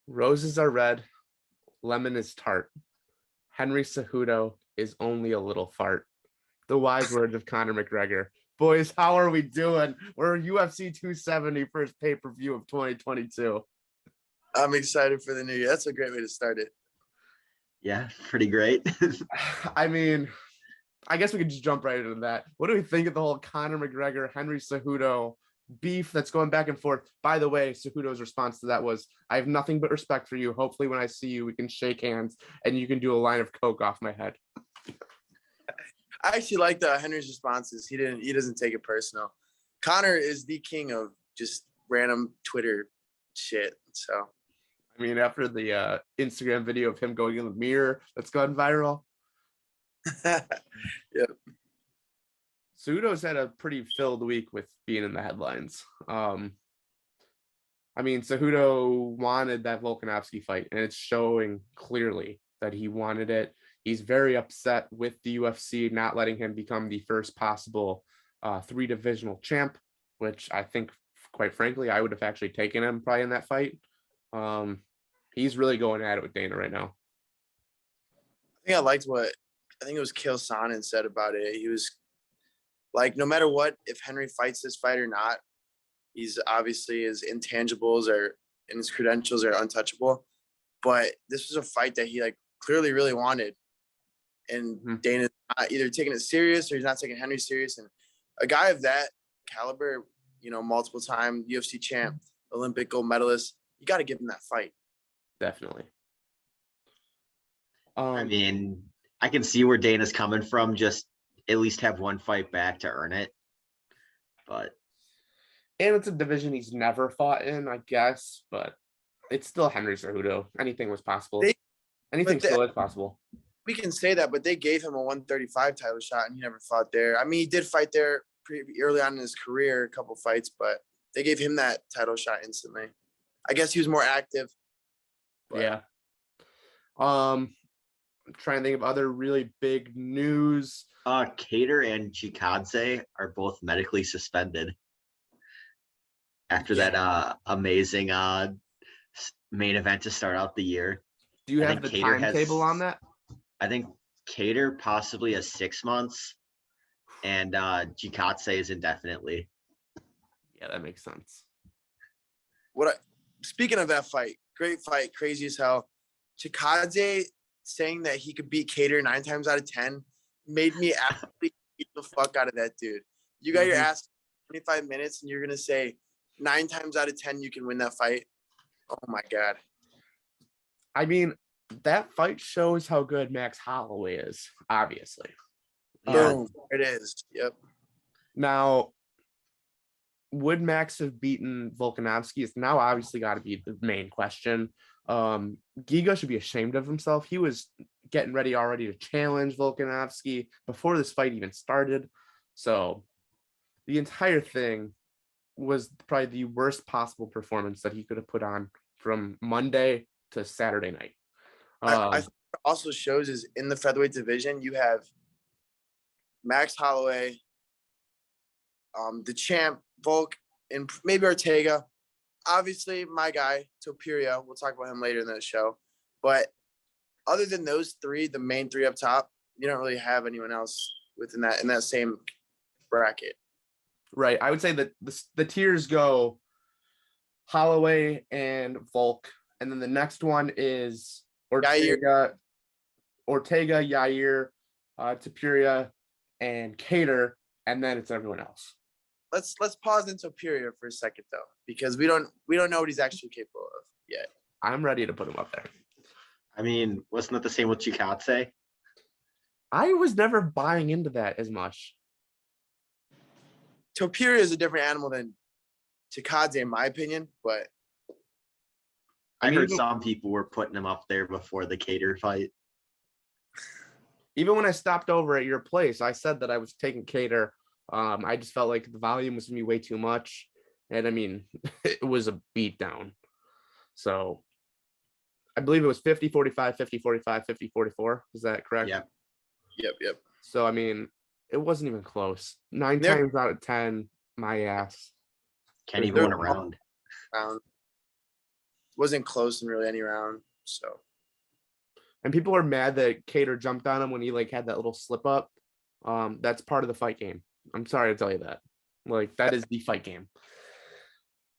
Roses are red, lemon is tart. Henry Cejudo is only a little fart. The wise words of Conor McGregor. Boys, how are we doing? We're UFC 270 first pay-per-view of 2022. I'm excited for the new year. That's a great way to start it. Yeah, pretty great. I mean, I guess we could just jump right into that. What do we think of the whole Conor McGregor, Henry Cejudo beef that's going back and forth? By the way, Cejudo's response to that was, I have nothing but respect for you. Hopefully when I see you, we can shake hands and you can do a line of coke off my head. I actually like Henry's responses. He doesn't take it personal. Conor is the king of just random Twitter shit. So I mean, after the Instagram video of him going in the mirror that's gone viral. Yep. Cejudo's had a pretty filled week with being in the headlines. I mean, Cejudo wanted that Volkanovski fight, and it's showing clearly that he wanted it. He's very upset with the UFC not letting him become the first possible 3-divisional champ, which I think, quite frankly, I would have actually taken him probably in that fight. He's really going at it with Dana right now. I think I liked what it was Chael Sonnen said about it. He was like, no matter what, if Henry fights this fight or not, he's obviously his intangibles and his credentials are untouchable. But this was a fight that he clearly really wanted. And Dana's not either taking it serious or he's not taking Henry serious. And a guy of that caliber, multiple time UFC champ, Olympic gold medalist, you got to give him that fight. Definitely. I mean, I can see where Dana's coming from. Just at least have one fight back to earn it. And it's a division he's never fought in, I guess. But it's still Henry Cejudo. Anything was possible. Anything still is possible. We can say that, but they gave him a 135 title shot, and he never fought there. I mean, he did fight there pretty early on in his career, a couple fights, but they gave him that title shot instantly. I guess he was more active. But. Yeah. I'm trying to think of other really big news. Kattar and Chikadze are both medically suspended after that amazing main event to start out the year. Do you have the timetable on that? I think Kattar possibly has 6 months, and Chikadze is indefinitely. Yeah, that makes sense. Speaking of that fight, great fight, crazy as hell. Chikadze saying that he could beat Kattar 9 times out of 10 made me absolutely beat the fuck out of that dude. You got your ass 25 minutes, and you're gonna say 9 times out of 10 you can win that fight. Oh my god. I mean, that fight shows how good Max Holloway is, obviously. Boom. It is. Yep. Now, would Max have beaten Volkanovski? It's now obviously got to be the main question. Giga should be ashamed of himself. He was getting ready already to challenge Volkanovski before this fight even started. So the entire thing was probably the worst possible performance that he could have put on from Monday to Saturday night. I think what also shows is in the featherweight division, you have Max Holloway, the champ, Volk, and maybe Ortega. Obviously, my guy, Topuria. We'll talk about him later in the show. But other than those three, the main three up top, you don't really have anyone else in that same bracket. Right. I would say that the tiers go Holloway and Volk, and then the next one is Ortega, Yair, Topuria, and Kattar, and then it's everyone else. Let's pause in Topuria for a second though, because we don't know what he's actually capable of yet. I'm ready to put him up there. I mean, wasn't that the same with Chikadze? I was never buying into that as much. Topuria is a different animal than Chikadze, in my opinion, but I heard some people were putting him up there before the Kattar fight. Even when I stopped over at your place, I said that I was taking Kattar. I just felt like the volume was going to be way too much. And I mean, it was a beatdown. So I believe it was 50-45, 50-45, 50-44. Is that correct? Yep. So, I mean, it wasn't even close. 9 times out of 10, my ass. Can't even win a round. wasn't close in really any round. So. And people are mad that Kattar jumped on him when he like had that little slip up. That's part of the fight game. I'm sorry to tell you that. Like, that is the fight game.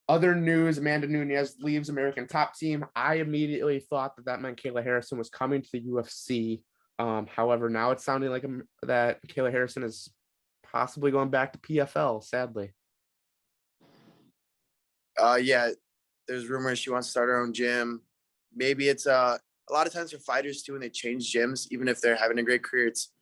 Other news, Amanda Nunes leaves American Top Team. I immediately thought that meant Kayla Harrison was coming to the UFC. However, now it's sounding like that Kayla Harrison is possibly going back to PFL, sadly. Yeah, there's rumors she wants to start her own gym. Maybe it's a lot of times for fighters too, when they change gyms, even if they're having a great career, it's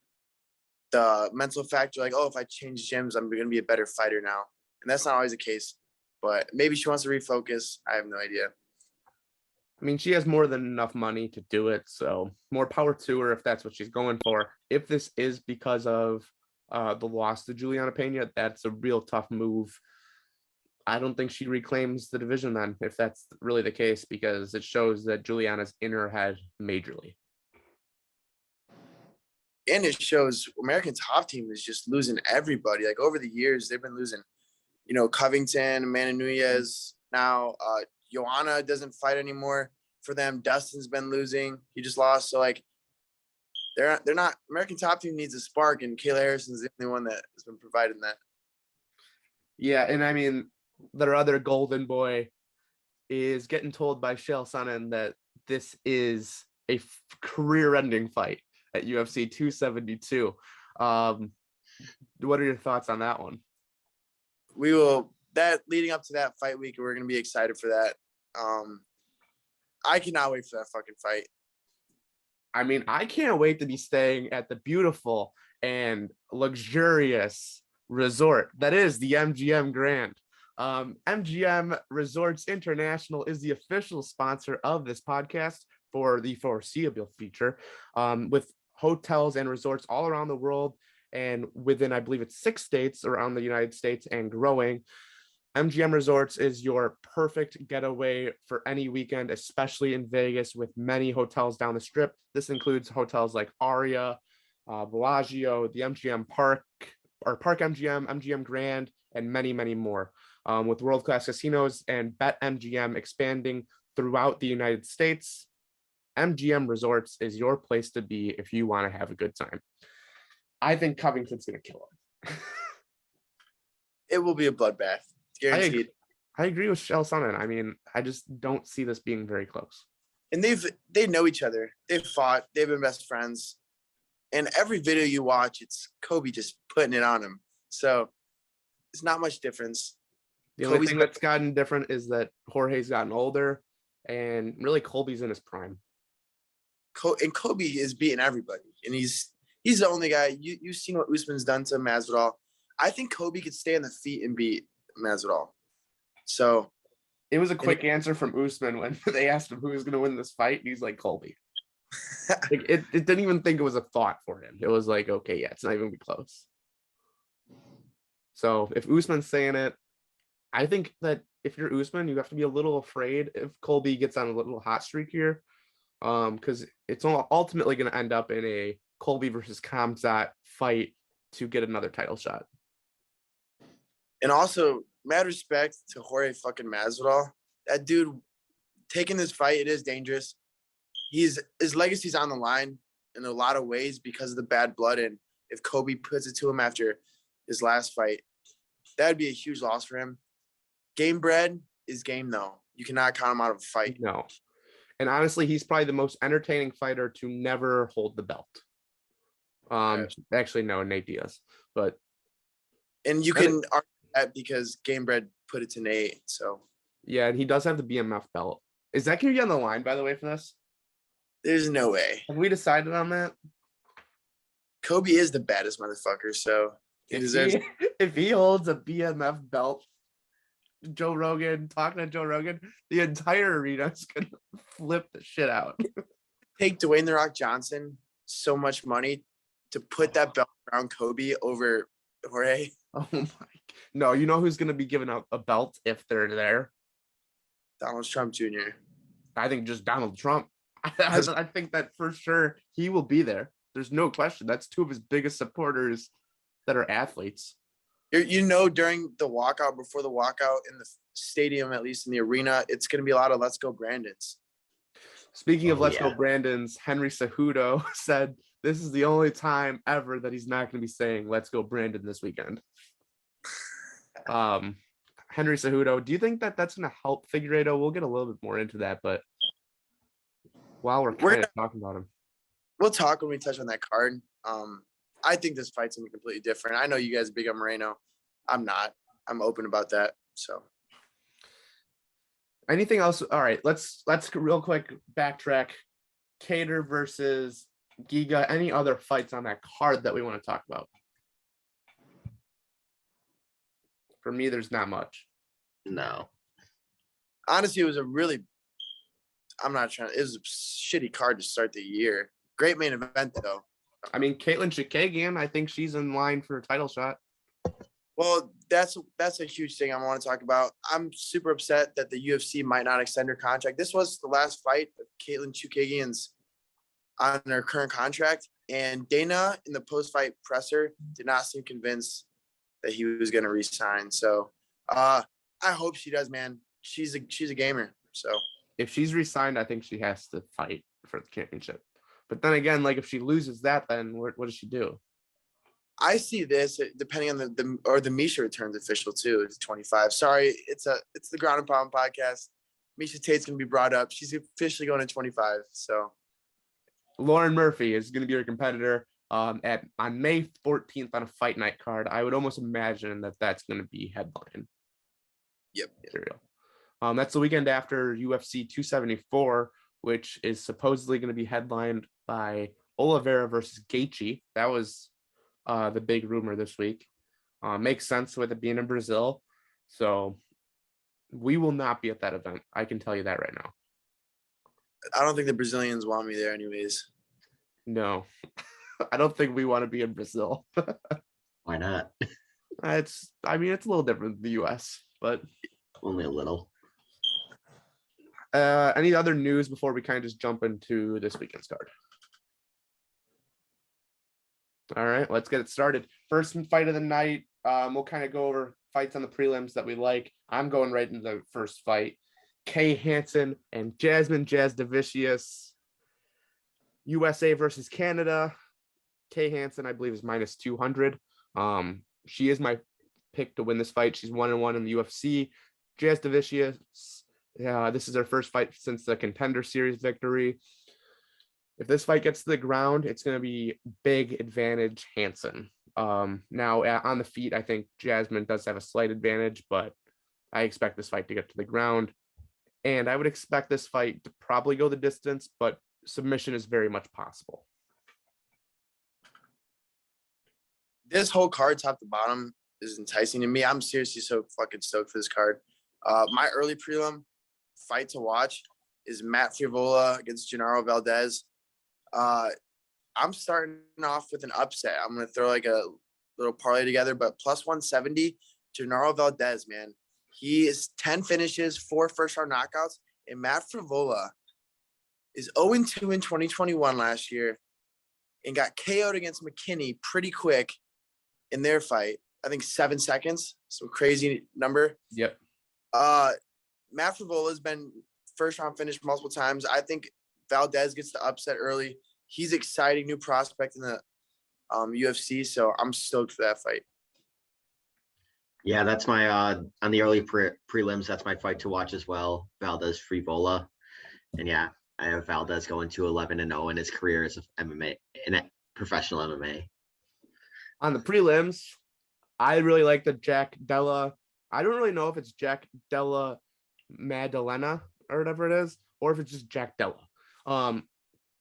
the mental factor, like, oh, if I change gyms, I'm going to be a better fighter now. And that's not always the case. But maybe she wants to refocus. I have no idea. I mean, she has more than enough money to do it, so more power to her if that's what she's going for. If this is because of the loss to Juliana Pena, that's a real tough move. I don't think she reclaims the division then, if that's really the case, because it shows that Juliana's in her head majorly. And it shows American Top Team is just losing everybody. Like, over the years, they've been losing, Covington, Amanda Nunes. Now, Joanna doesn't fight anymore for them. Dustin's been losing. He just lost. So, like, they're not – American Top Team needs a spark, and Kayla Harrison's the only one that has been providing that. Yeah, and I mean, their other golden boy is getting told by Chael Sonnen that this is a career-ending fight at UFC 272. What are your thoughts on that one? Leading up to that fight week, we're going to be excited for that. I cannot wait for that fucking fight. I mean, I can't wait to be staying at the beautiful and luxurious resort that is the MGM Grand. MGM Resorts International is the official sponsor of this podcast for the foreseeable future, with hotels and resorts all around the world and within, I believe it's 6 states around the United States and growing. MGM Resorts is your perfect getaway for any weekend, especially in Vegas, with many hotels down the strip. This includes hotels like Aria, Bellagio, the MGM Park, or Park MGM, MGM Grand, and many, many more. With world-class casinos and BetMGM expanding throughout the United States, MGM Resorts is your place to be if you want to have a good time. I think Covington's going to kill him. It will be a bloodbath. Guaranteed. I agree with Chael Sonnen. I mean, I just don't see this being very close. And they know each other. They've fought. They've been best friends. And every video you watch, it's Kobe just putting it on him. So it's not much difference. The only thing that's gotten different is that Jorge's gotten older, and really Colby's in his prime. And Kobe is beating everybody, and he's the only guy. You've seen what Usman's done to Masvidal. I think Kobe could stay on the feet and beat Masvidal. So it was a quick answer from Usman when they asked him who was going to win this fight. And he's like, Colby. Like, it didn't even think it was a thought for him. It was like, okay, yeah, it's not even close. So if Usman's saying it, I think that if you're Usman, you have to be a little afraid if Colby gets on a little hot streak here, because it's ultimately going to end up in a Colby versus Khamzat fight to get another title shot. And also, mad respect to Jorge fucking Masvidal. That dude taking this fight, it is dangerous. His legacy's on the line in a lot of ways because of the bad blood. And if Kobe puts it to him after his last fight, that'd be a huge loss for him. Game bred is game, though. You cannot count him out of a fight. No. And honestly, he's probably the most entertaining fighter to never hold the belt. Actually, no, Nate Diaz. But and you can argue that because Game Bred put it to Nate. So yeah, and he does have the BMF belt. Is that going to be on the line, by the way, for this? There's no way. Have we decided on that? Kobe is the baddest motherfucker, so if he holds a BMF belt, Joe Rogan, talking to Joe Rogan, the entire arena is going to flip the shit out. Take Dwayne The Rock Johnson so much money to put that belt around Kobe over Jorge. Oh my! No, you know who's going to be giving out a belt if they're there? Donald Trump Jr. I think just Donald Trump. I think that for sure he will be there. There's no question. That's two of his biggest supporters that are athletes. during the walkout, before the walkout in the stadium, at least in the arena, it's going to be a lot of "Let's go Brandons." Speaking of Let's Go yeah. Brandons, Henry Cejudo said this is the only time ever that he's not going to be saying "Let's go Brandon" this weekend. Henry Cejudo, do you think that that's going to help Figuereido? We'll get a little bit more into that, but while we're kind of talking about him, we'll talk when we touch on that card. I think this fight's gonna be completely different. I know you guys are big on Moreno. I'm not. I'm open about that. So, anything else? All right, let's real quick backtrack. Kattar versus Giga. Any other fights on that card that we want to talk about? For me, there's not much. No. honestly, it was a really. It was a shitty card to start the year. Great main event though. I mean, Katlyn Chookagian, I think she's in line for a title shot. Well, that's a huge thing I want to talk about. I'm super upset that the UFC might not extend her contract. This was the last fight of Katlyn Chookagian's on her current contract, and Dana in the post-fight presser did not seem convinced that he was going to resign. So I hope she does, man. She's a gamer. So if she's resigned, I think she has to fight for the championship. But then again, like if she loses that, then what does she do? I see this depending on the Miesha returns official too. It's 25. Sorry, it's the Ground and Pound podcast. Miesha Tate's gonna be brought up. She's officially going to 25. So Lauren Murphy is going to be her competitor on May 14th on a fight night card. I would almost imagine that that's going to be headline. Yep. Material. That's the weekend after UFC 274, which is supposedly going to be headlined by Oliveira versus Gaethje. That was the big rumor this week. Makes sense with it being in Brazil. So we will not be at that event. I can tell you that right now. I don't think the Brazilians want me there anyways. No, I don't think we want to be in Brazil. Why not? It's a little different than the US, but Only a little. Any other news before we kind of just jump into this weekend's card? All right, let's get it started. First fight of the night. We'll kind of go over fights on the prelims that we like. I'm going right into the first fight. Kay Hansen and Jasmine Jasudavicius. USA versus Canada. Kay Hansen, I believe, is minus 200. She is my pick to win this fight. She's 1-1 in the UFC. Jasudavicius, this is her first fight since the Contender Series victory. If this fight gets to the ground, it's going to be big advantage Hansen. Now, on the feet, I think Jasmine does have a slight advantage, but I expect this fight to get to the ground. And I would expect this fight to probably go the distance, but submission is very much possible. This whole card, top to bottom, is enticing to me. I'm seriously so fucking stoked for this card. My early prelim fight to watch is Matt Frivola against Gennaro Valdez. I'm starting off with an upset. I'm going to throw like a little parlay together, but plus 170, Gennaro Valdez, man. He is 10 finishes, 4 first-round knockouts, and Matt Frivola is 0-2 in 2021 last year and got KO'd against McKinney pretty quick in their fight. I think 7 seconds, some crazy number. Yep. Matt Frivola has been first-round finished multiple times. I think Valdez gets the upset early. He's exciting new prospect in the UFC, so I'm stoked for that fight. Yeah, that's my on the early prelims. That's my fight to watch as well. Valdez Frivola, and yeah, I have Valdez going to 11-0 in his career as a MMA in professional MMA. On the prelims, I really like the Jack Della. I don't really know if it's Jack Della Maddalena or whatever it is, or if it's just Jack Della.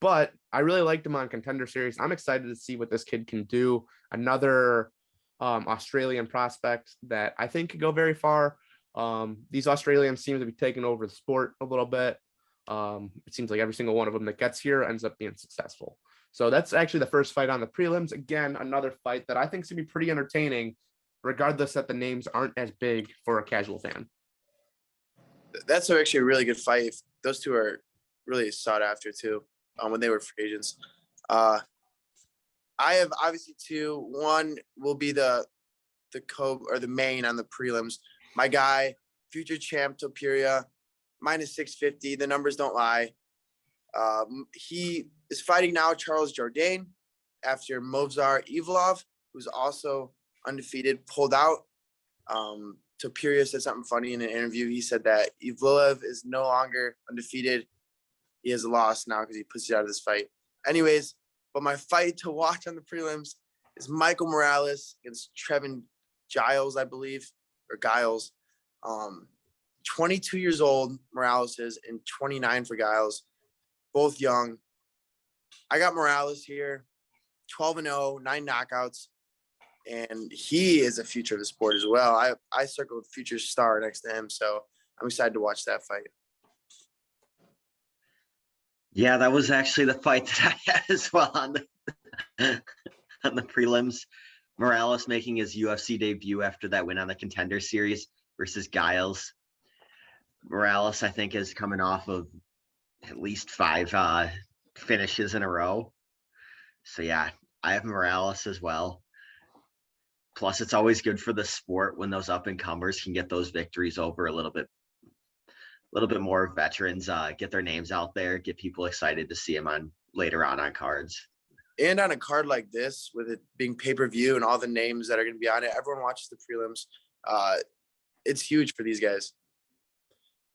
But I really liked him on Contender Series. I'm excited to see what this kid can do. Another Australian prospect that I think could go very far. These Australians seem to be taking over the sport a little bit. It seems like every single one of them that gets here ends up being successful. So that's actually the first fight on the prelims. Again, another fight that I think is going to be pretty entertaining, regardless that the names aren't as big for a casual fan. That's actually a really good fight. Those two are really sought after too. When they were free agents. I have obviously two. One will be the the main on the prelims. My guy, future champ Topuria, minus 650. The numbers don't lie. He is fighting now Charles Jourdain after Movsar Evlov, who's also undefeated, pulled out. Topuria said something funny in an interview. He said that Evlov is no longer undefeated. He has lost now because he pussy out of this fight. Anyways, but my fight to watch on the prelims is Michael Morales against Trevin Giles, I believe, or Giles. 22 years old, Morales is, and 29 for Giles. Both young. I got Morales here, 12-0, 9 knockouts, and he is a future of the sport as well. I circled future star next to him, so I'm excited to watch that fight. Yeah, that was actually the fight that I had as well on the prelims. Morales making his UFC debut after that win on the Contender Series versus Giles. Morales, I think, is coming off of at least 5 finishes in a row. So yeah, I have Morales as well. Plus, it's always good for the sport when those up and comers can get those victories over a little bit more veterans, get their names out there, get people excited to see them on later on cards. And on a card like this, with it being pay-per-view and all the names that are going to be on it, everyone watches the prelims. It's huge for these guys.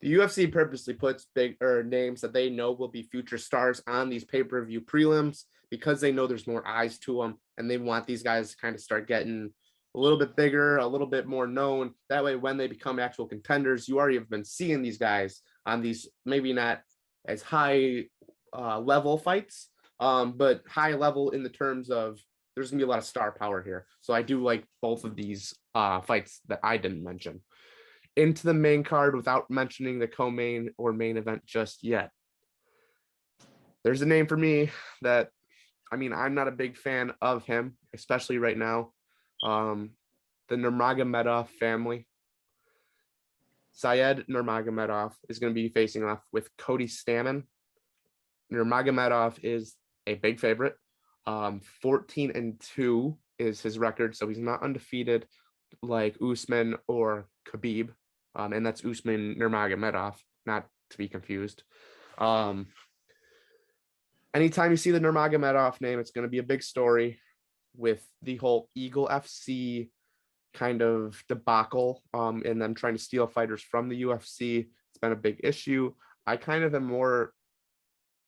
The UFC purposely puts bigger names that they know will be future stars on these pay-per-view prelims because they know there's more eyes to them, and they want these guys to kind of start getting a little bit bigger, a little bit more known. That way, when they become actual contenders, you already have been seeing these guys on these maybe not as high level fights, but high level in the terms of there's gonna be a lot of star power here. So I do like both of these fights that I didn't mention. Into the main card without mentioning the co-main or main event just yet. There's a name for me that, I mean, I'm not a big fan of him, especially right now. The Nurmagomedov family. Syed Nurmagomedov is going to be facing off with Cody Stamann. Nurmagomedov is a big favorite. 14-2 is his record, so he's not undefeated like Usman or Khabib. And that's Usman Nurmagomedov, not to be confused. Anytime you see the Nurmagomedov name, it's going to be a big story with the whole Eagle FC kind of debacle and them trying to steal fighters from the UFC. It's been a big issue. I kind of am more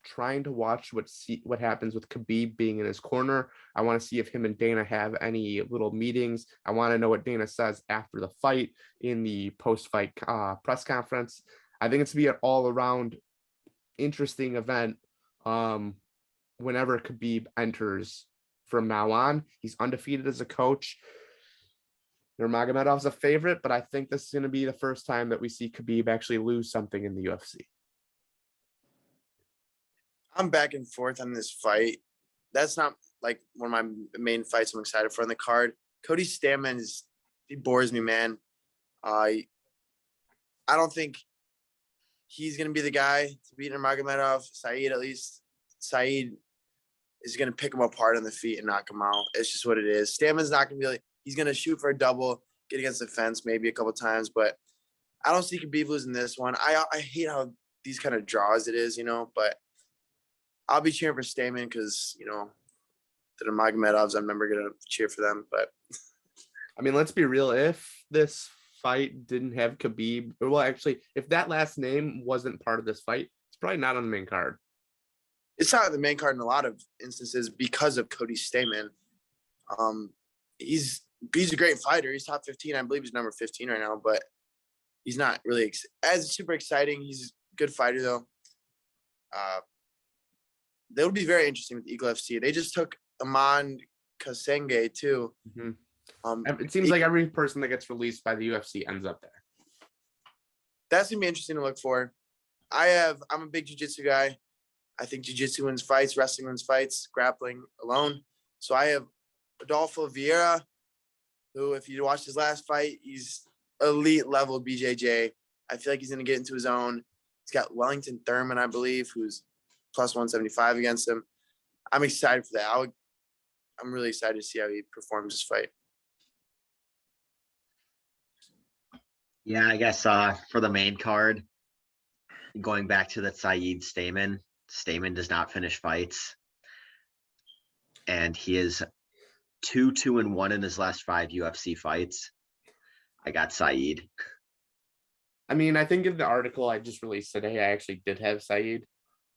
trying to watch what happens with Khabib being in his corner. I want to see if him and Dana have any little meetings. I want to know what Dana says after the fight in the post-fight press conference. I think it's to be an all-around interesting event whenever Khabib enters from now on. He's undefeated as a coach. Nurmagomedov's a favorite, but I think this is going to be the first time that we see Khabib actually lose something in the UFC. I'm back and forth on this fight. That's not like one of my main fights I'm excited for on the card. Cody Stamann he bores me, man. I don't think he's going to be the guy to beat Nurmagomedov. Saeed, at least. Saeed is going to pick him apart on the feet and knock him out. It's just what it is. Stamann's not going to be like, he's going to shoot for a double, get against the fence maybe a couple times, but I don't see Khabib losing this one. I hate how these kind of draws it is, but I'll be cheering for Stamann because, the Nurmagomedovs, I'm never going to cheer for them. But I mean, let's be real. If this fight didn't have Khabib, well, actually, if that last name wasn't part of this fight, it's probably not on the main card. It's not on the main card in a lot of instances because of Cody Stamann. He's a great fighter. He's top 15. I believe he's number 15 right now, but he's not really as super exciting. He's a good fighter, though. That would be very interesting with Eagle FC. They just took Aman Kasenge, too. Mm-hmm. It seems like every person that gets released by the UFC ends up there. That's going to be interesting to look for. I'm a big jiu-jitsu guy. I think jiu-jitsu wins fights, wrestling wins fights, grappling alone. So I have Adolfo Vieira, who, if you watched his last fight, he's elite level BJJ. I feel like he's going to get into his own. He's got Wellington Thurman, I believe, who's plus 175 against him. I'm excited for that. I'm really excited to see how he performs this fight. Yeah, I guess for the main card, going back to the Saeed Stamen. Stamen does not finish fights, and he is 2-2-1 in his last 5 UFC fights. I got Saeed. I mean, I think in the article I just released today, I actually did have Saeed,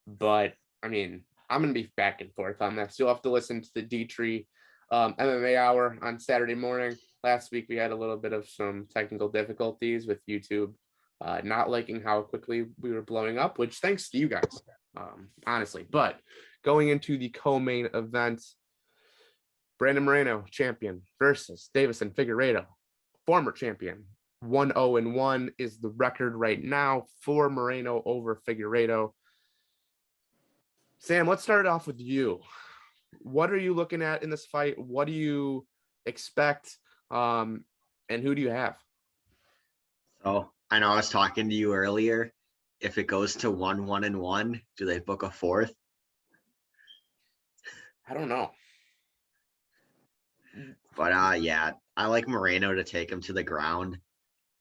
but I mean, I'm gonna be back and forth on this. You'll have to listen to the Dietrich MMA hour on Saturday morning. Last week we had a little bit of some technical difficulties with YouTube not liking how quickly we were blowing up, which thanks to you guys, honestly. But going into the co-main event, Brandon Moreno, champion, versus Davison Figueiredo, former champion. 1-0-1 is the record right now for Moreno over Figueiredo. Sam, let's start off with you. What are you looking at in this fight? What do you expect? And who do you have? So I know I was talking to you earlier. If it goes to 1-1-1, do they book a fourth? I don't know. But yeah, I like Moreno to take him to the ground,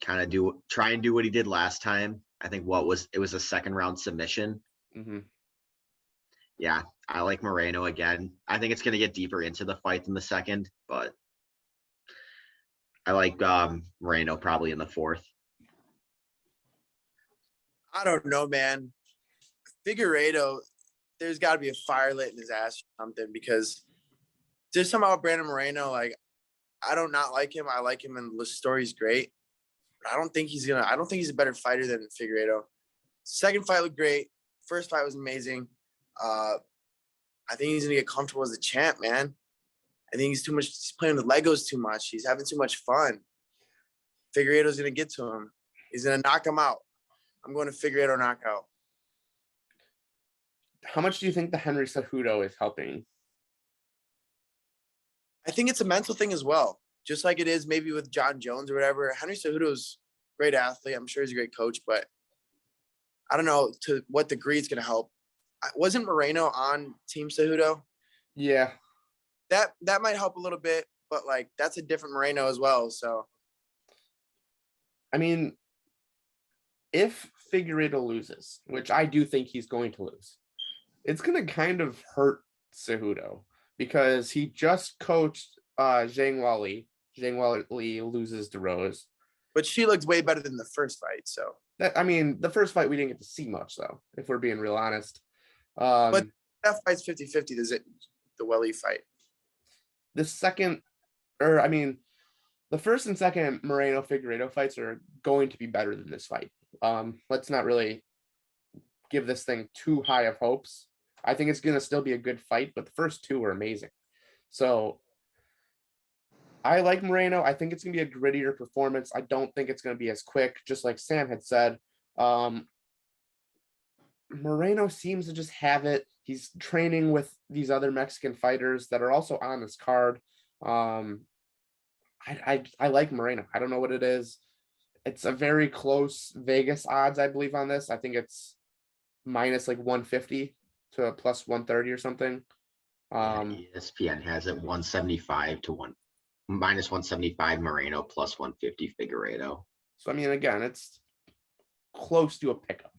kind of try and do what he did last time. I think it was a second round submission. Mm-hmm. Yeah, I like Moreno again. I think it's going to get deeper into the fight in the second, but I like Moreno probably in the fourth. I don't know, man. Figuereido, there's got to be a fire lit in his ass or something, because there's somehow Brandon Moreno, like, I don't not like him. I like him, and the story's great. But I don't think he's a better fighter than Figueiredo. Second fight looked great. First fight was amazing. I think he's gonna get comfortable as a champ, man. I think he's playing with Legos too much. He's having too much fun. Figueiredo's gonna get to him. He's gonna knock him out. I'm going to Figueiredo knockout. How much do you think the Henry Cejudo is helping? I think it's a mental thing as well. Just like it is maybe with John Jones or whatever. Henry Cejudo's a great athlete. I'm sure he's a great coach, but I don't know to what degree it's going to help. Wasn't Moreno on Team Cejudo? Yeah. That might help a little bit, but like that's a different Moreno as well. So, I mean, if Figueiredo loses, which I do think he's going to lose, it's going to kind of hurt Cejudo because he just coached Zhang Weili. Zhang Weili loses to Rose. But she looked way better than the first fight. So, the first fight we didn't get to see much, though, if we're being real honest. But that fight's 50-50. Does it the Weili fight? The first and second Moreno Figueiredo fights are going to be better than this fight. Let's not really give this thing too high of hopes. I think it's going to still be a good fight, but the first two are amazing. So I like Moreno. I think it's going to be a grittier performance. I don't think it's going to be as quick, just like Sam had said. Moreno seems to just have it. He's training with these other Mexican fighters that are also on this card. I like Moreno. I don't know what it is. It's a very close Vegas odds, I believe, on this. I think it's minus like 150 to a plus 130 or something. ESPN has it 175 to minus 175 Moreno plus 150 Figueiredo. So I mean, again, it's close to a pickup.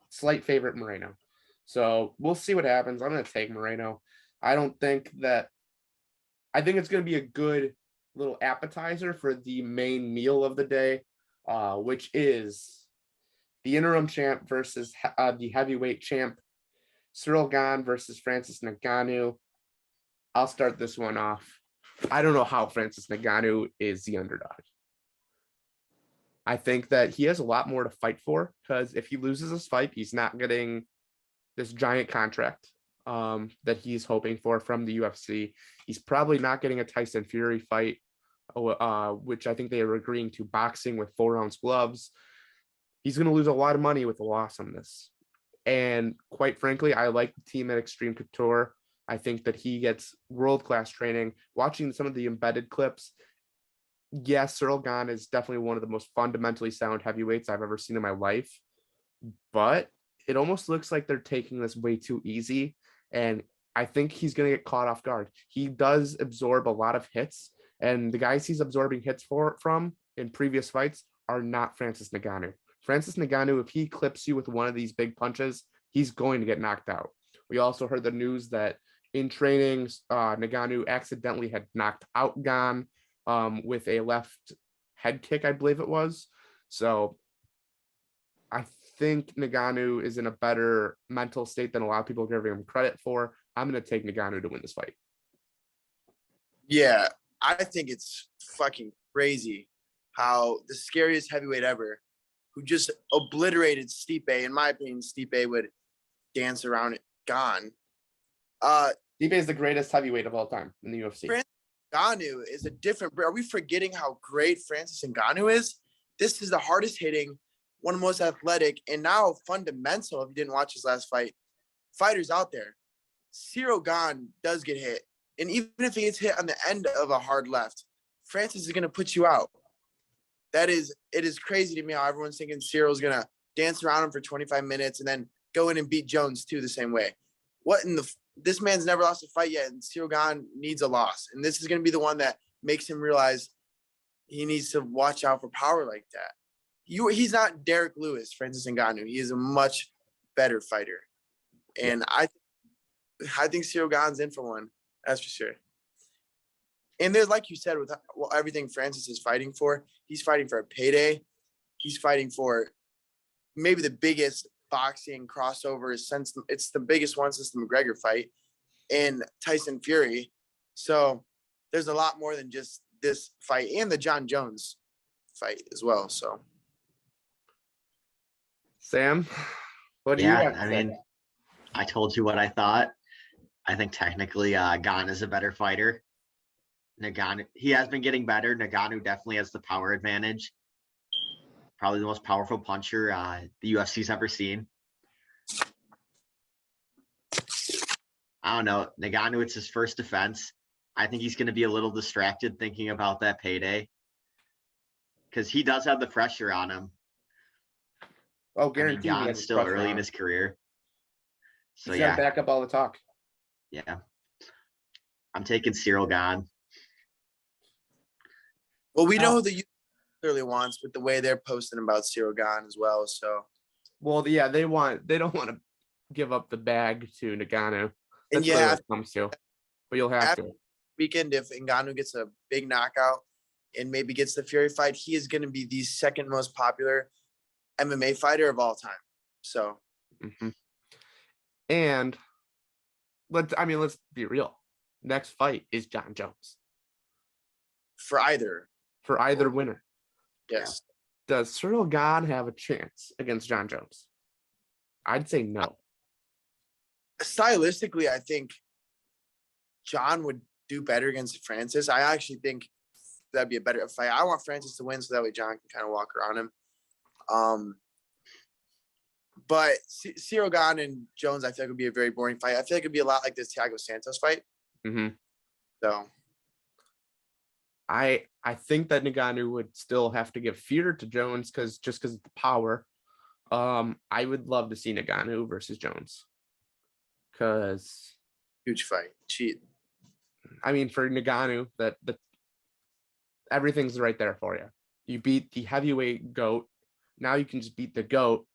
Slight favorite Moreno. So we'll see what happens. I'm going to take Moreno. I think it's going to be a good little appetizer for the main meal of the day, which is the interim champ versus the heavyweight champ, Cyril Gane versus Francis Ngannou. I'll start this one off. I don't know how Francis Ngannou is the underdog. I think that he has a lot more to fight for, because if he loses this fight, he's not getting this giant contract that he's hoping for from the UFC. He's probably not getting a Tyson Fury fight, which I think they are agreeing to boxing with 4-ounce gloves. He's going to lose a lot of money with a loss on this. And quite frankly, I like the team at Extreme Couture. I think that he gets world-class training. Watching some of the embedded clips, yes, Cyril Gane is definitely one of the most fundamentally sound heavyweights I've ever seen in my life. But it almost looks like they're taking this way too easy. And I think he's going to get caught off guard. He does absorb a lot of hits. And the guys he's absorbing hits from in previous fights are not Francis Ngannou. Francis Ngannou, if he clips you with one of these big punches, he's going to get knocked out. We also heard the news that in training, Ngannou accidentally had knocked out Gane with a left head kick, I believe it was. So I think Ngannou is in a better mental state than a lot of people are giving him credit for. I'm going to take Ngannou to win this fight. Yeah, I think it's fucking crazy how the scariest heavyweight ever, who just obliterated Stipe. In my opinion, Stipe would dance around it. Gone. Stipe is the greatest heavyweight of all time in the UFC. Ngannou is a different. Are we forgetting how great Francis Ngannou is? This is the hardest hitting, one of the most athletic, and now fundamental. If you didn't watch his last fight, fighters out there. Cyril Gane does get hit, and even if he gets hit on the end of a hard left, Francis is going to put you out. It is crazy to me how everyone's thinking Cyril's going to dance around him for 25 minutes and then go in and beat Jones too the same way. This man's never lost a fight yet, and Cyril Gane needs a loss. And this is going to be the one that makes him realize he needs to watch out for power like that. He's not Derek Lewis, Francis Ngannou. He is a much better fighter. And I think Cyril Gane's in for one. That's for sure. And there's, like you said, with everything Francis is fighting for, he's fighting for a payday. He's fighting for maybe the biggest boxing crossover since it's the biggest one since the McGregor fight and Tyson Fury. So there's a lot more than just this fight and the John Jones fight as well. So, Sam, what do you have to I say? mean, I told you what I thought. I think technically Gane is a better fighter. Ngannou, he has been getting better. Ngannou definitely has the power advantage. Probably the most powerful puncher the UFC's ever seen. I don't know. Ngannou, it's his first defense. I think he's going to be a little distracted thinking about that payday because he does have the pressure on him. Oh, guaranteed. Gane's still early in his career. So, he's got to back up all the talk. Yeah. I'm taking Cyril Gane. Well, we know who the UFC clearly wants with the way they're posting about Cyril Gane as well. So, well, yeah, they don't want to give up the bag to Ngannou. That's and what it comes to. But you'll have to. Weekend, if Ngannou gets a big knockout and maybe gets the Fury fight, he is going to be the second most popular MMA fighter of all time. So, and let's be real. Next fight is John Jones. For either winner. Yes. Does Cyril Gane have a chance against John Jones? I'd say no. Stylistically, I think John would do better against Francis. I actually think that'd be a better fight. I want Francis to win so that way John can kind of walk around him. But Cyril Gane and Jones, I feel like would be a very boring fight. I feel like it'd be a lot like this Thiago Santos fight. So I think that Ngannou would still have to give fear to Jones because of the power. I would love to see Ngannou versus Jones. Because huge fight. Cheat. I mean, for Ngannou, that everything's right there for you. You beat the heavyweight GOAT. Now you can just beat the GOAT.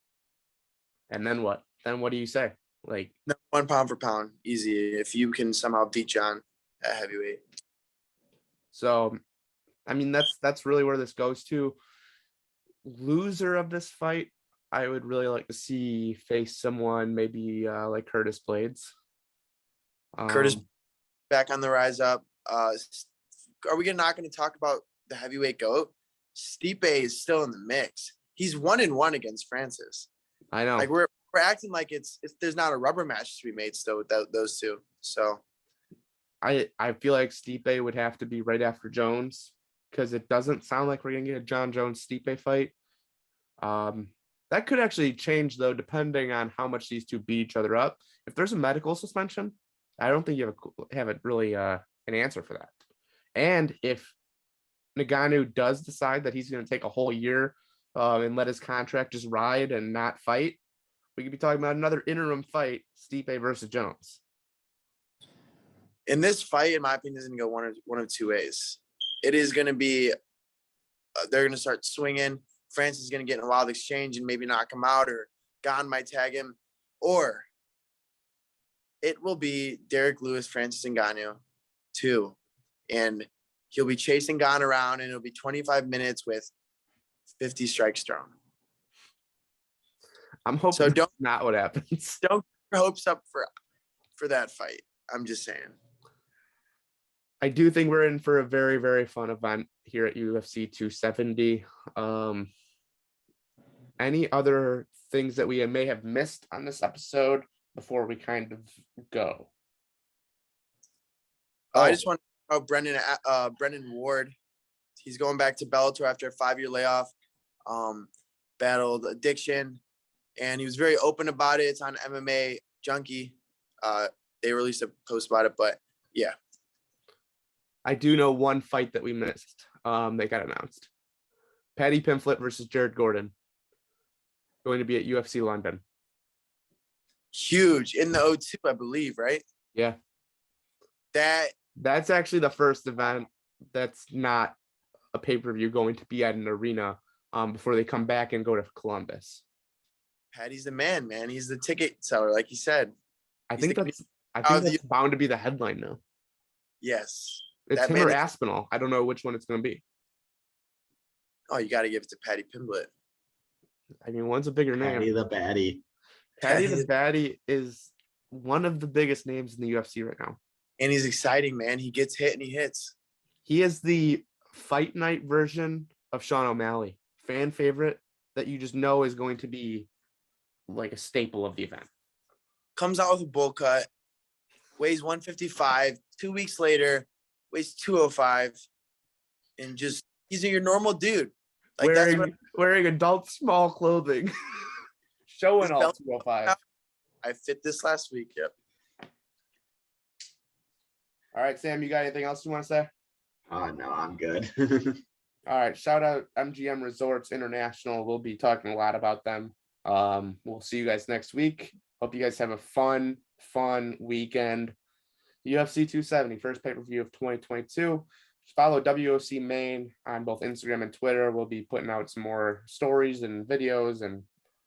And then what? Then what do you say? Like, no, 1 pound for pound, easy. If you can somehow beat John at heavyweight. So, I mean, that's really where this goes to. Loser of this fight, I would really like to see face someone maybe like Curtis Blades. Curtis back on the rise up. Are we not going to talk about the heavyweight GOAT? Stipe is still in the mix. He's 1-1 against Francis. I know. Like we're acting like it's there's not a rubber match to be made still with those two. So I feel like Stipe would have to be right after Jones because it doesn't sound like we're gonna get a John Jones Stipe fight. That could actually change though, depending on how much these two beat each other up. If there's a medical suspension, I don't think you have really an answer for that. And if Ngannou does decide that he's going to take a whole year and let his contract just ride and not fight, we could be talking about another interim fight, Stipe versus Jones. In this fight, in my opinion, is going to go one of two ways. It is going to be they're going to start swinging. Francis is going to get in a wild exchange and maybe knock him out, or Gane might tag him, or it will be Derek Lewis, Francis Ngannou 2, and he'll be chasing Gane around, and it'll be 25 minutes with 50 strikes thrown. I'm hoping So that's not what happens. Don't get your hopes up for that fight. I'm just saying. I do think we're in for a very, very fun event here at UFC 270. Any other things that we may have missed on this episode before we kind of go? I just want to know Brendan Ward. He's going back to Bellator after a 5-year layoff. Battled addiction, and he was very open about it. It's on MMA Junkie. They released a post about it, but yeah. I do know one fight that we missed. They got announced. Paddy Pimblett versus Jared Gordon. Going to be at UFC London. Huge in the O2, I believe, right? Yeah. That's actually the first event that's not a pay-per-view going to be at an arena before they come back and go to Columbus. Paddy's the man. He's the ticket seller, like he said. I think that's bound to be the headline now. Yes. It's him or Aspinall. I don't know which one it's going to be. Oh, you got to give it to Paddy Pimblett. I mean, one's a bigger name. Paddy the Baddie. Paddy the Baddie is one of the biggest names in the UFC right now. And he's exciting, man. He gets hit and he hits. He is the fight night version of Sean O'Malley. Fan favorite that you just know is going to be like a staple of the event. Comes out with a bull cut, weighs 155. 2 weeks later, weighs 205. And just, he's your normal dude. Like wearing adult small clothing. Showing all 205. I fit this last week. Yep. All right, Sam, you got anything else you want to say? No, I'm good. All right, shout out MGM Resorts International. We'll be talking a lot about them. We'll see you guys next week. Hope you guys have a fun weekend. UFC 270, first pay-per-view of 2022. Just follow WOC Maine on both Instagram and Twitter. We'll be putting out some more stories and videos and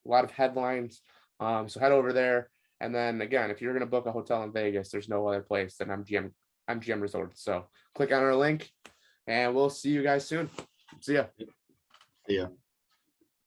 a lot of headlines. So head over there. And then again, if you're going to book a hotel in Vegas, there's no other place than MGM Resorts. So click on our link and we'll see you guys soon. See ya. See ya.